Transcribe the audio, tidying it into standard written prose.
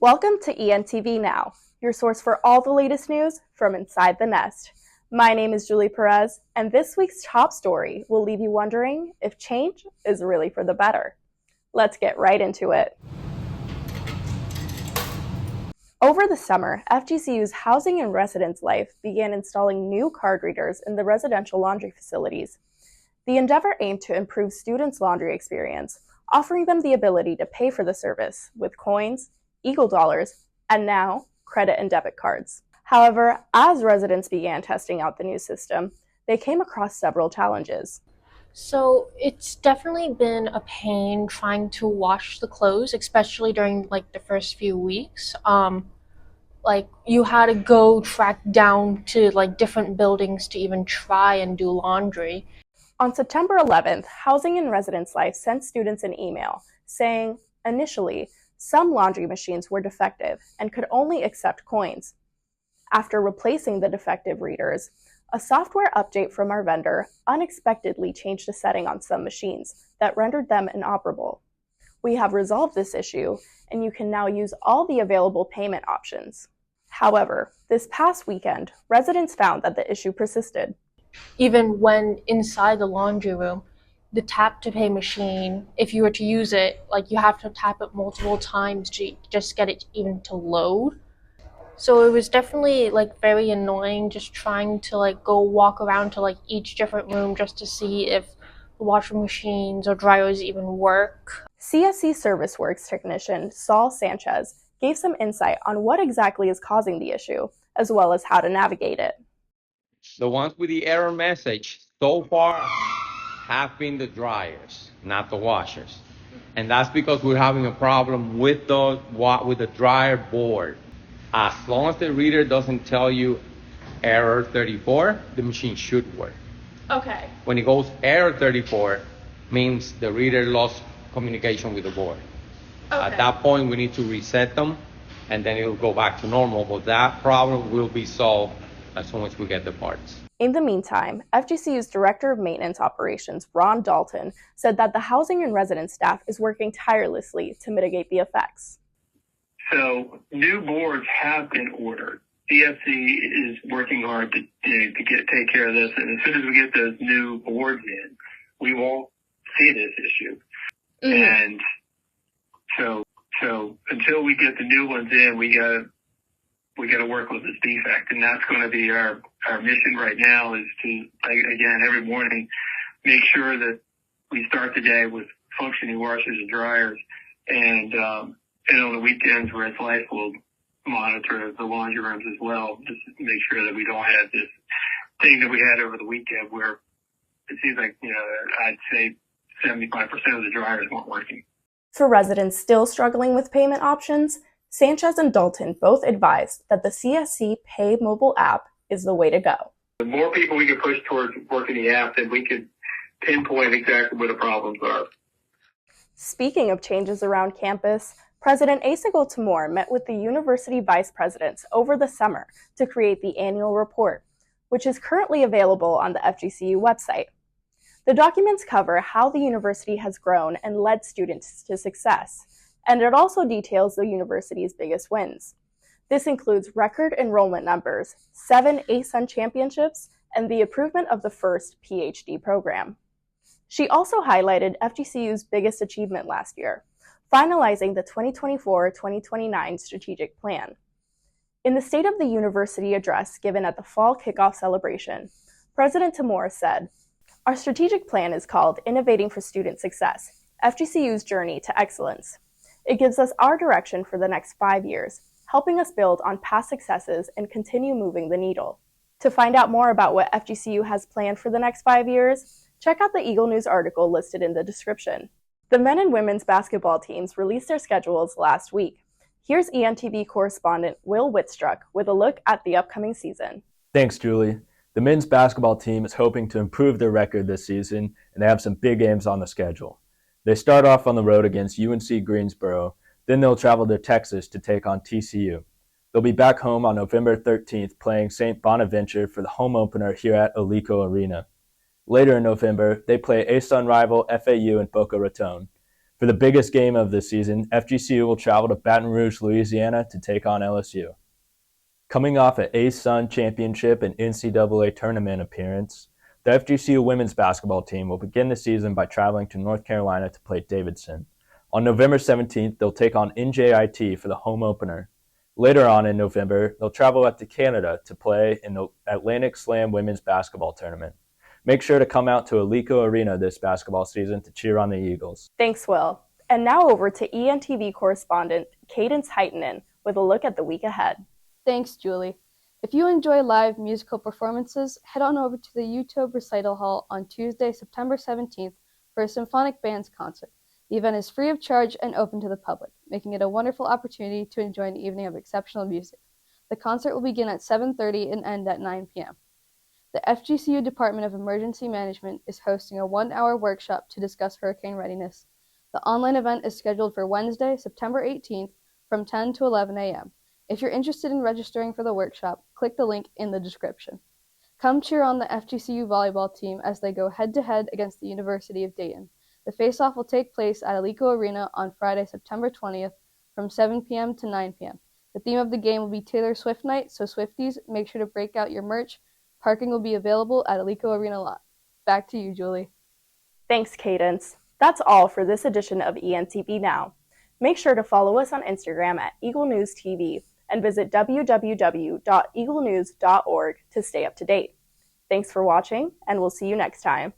Welcome to ENTV Now, your source for all the latest news from inside the nest. My name is Julie Perez, and this week's top story will leave you wondering if change is really for the better. Let's get right into it. Over the summer, FGCU's Housing and Residence Life began installing new card readers in the residential laundry facilities. The endeavor aimed to improve students' laundry experience, offering them the ability to pay for the service with coins, Eagle dollars, and now credit and debit cards. However, as residents began testing out the new system, they came across several challenges. So it's definitely been a pain trying to wash the clothes, especially during the first few weeks. You had to go track down to different buildings to even try and do laundry. On September 11th, Housing and Residence Life sent students an email saying, initially, some laundry machines were defective and could only accept coins. After replacing the defective readers, a software update from our vendor unexpectedly changed a setting on some machines that rendered them inoperable. We have resolved this issue, and you can now use all the available payment options. However, this past weekend, residents found that the issue persisted. Even when inside the laundry room, the tap to pay machine, if you were to use it, you have to tap it multiple times to just get it even to load. So it was definitely very annoying just trying to go walk around to each different room just to see if the washing machines or dryers even work. CSC Service Works technician Saul Sanchez gave some insight on what exactly is causing the issue, as well as how to navigate it. The ones with the error message so far have been the dryers, not the washers. And that's because we're having a problem with the dryer board. As long as the reader doesn't tell you error 34, the machine should work. Okay. When it goes error 34, means the reader lost communication with the board. Okay. At that point, we need to reset them, and then it'll go back to normal. But that problem will be solved as soon as we get the parts. In the meantime, FGCU's Director of Maintenance Operations, Ron Dalton, said that the housing and residence staff is working tirelessly to mitigate the effects. So new boards have been ordered. CSC is working hard to take care of this, and as soon as we get those new boards in, we won't see this issue. Mm-hmm. And so until we get the new ones in, we gotta work with this defect, and that's going to be our mission right now, is to, again, every morning make sure that we start the day with functioning washers and dryers, and on the weekends, Red Life will monitor the laundry rooms as well, just to make sure that we don't have this thing that we had over the weekend where it seems like, I'd say 75% of the dryers weren't working. For residents still struggling with payment options, Sanchez and Dalton both advised that the CSC Pay mobile app is the way to go. The more people we can push towards working the app, then we can pinpoint exactly where the problems are. Speaking of changes around campus, President Asa Tamor met with the university vice presidents over the summer to create the annual report, which is currently available on the FGCU website. The documents cover how the university has grown and led students to success, and it also details the university's biggest wins. This includes record enrollment numbers, 7 ASUN championships, and the improvement of the first PhD program. She also highlighted FGCU's biggest achievement last year, finalizing the 2024-2029 strategic plan. In the State of the University address given at the fall kickoff celebration, President Tamor said, "Our strategic plan is called Innovating for Student Success, FGCU's Journey to Excellence. It gives us our direction for the next 5 years, helping us build on past successes and continue moving the needle." To find out more about what FGCU has planned for the next 5 years, check out the Eagle News article listed in the description. The men and women's basketball teams released their schedules last week. Here's ENTV correspondent Will Whitstruck with a look at the upcoming season. Thanks, Julie. The men's basketball team is hoping to improve their record this season, and they have some big games on the schedule. They start off on the road against UNC Greensboro, then they'll travel to Texas to take on TCU. They'll be back home on November 13th playing St. Bonaventure for the home opener here at Alico Arena. Later in November, they play ASUN rival FAU in Boca Raton. For the biggest game of the season, FGCU will travel to Baton Rouge, Louisiana to take on LSU. Coming off an ASUN championship and NCAA tournament appearance, the FGCU women's basketball team will begin the season by traveling to North Carolina to play Davidson. On November 17th, they'll take on NJIT for the home opener. Later on in November, they'll travel up to Canada to play in the Atlantic Slam women's basketball tournament. Make sure to come out to Alico Arena this basketball season to cheer on the Eagles. Thanks, Will. And now over to ENTV correspondent Cadence Heitinen with a look at the week ahead. Thanks, Julie. If you enjoy live musical performances, head on over to the YouTube Recital Hall on Tuesday, September 17th for a symphonic bands concert. The event is free of charge and open to the public, making it a wonderful opportunity to enjoy an evening of exceptional music. The concert will begin at 7:30 and end at 9 p.m. The FGCU Department of Emergency Management is hosting a 1-hour workshop to discuss hurricane readiness. The online event is scheduled for Wednesday, September 18th from 10 to 11 a.m. If you're interested in registering for the workshop, click the link in the description. Come cheer on the FGCU volleyball team as they go head-to-head against the University of Dayton. The face-off will take place at Alico Arena on Friday, September 20th from 7 p.m. to 9 p.m. The theme of the game will be Taylor Swift Night, so Swifties, make sure to break out your merch. Parking will be available at Alico Arena lot. Back to you, Julie. Thanks, Cadence. That's all for this edition of ENTV Now. Make sure to follow us on Instagram at Eagle News TV and visit www.eaglenews.org to stay up to date. Thanks for watching, and we'll see you next time.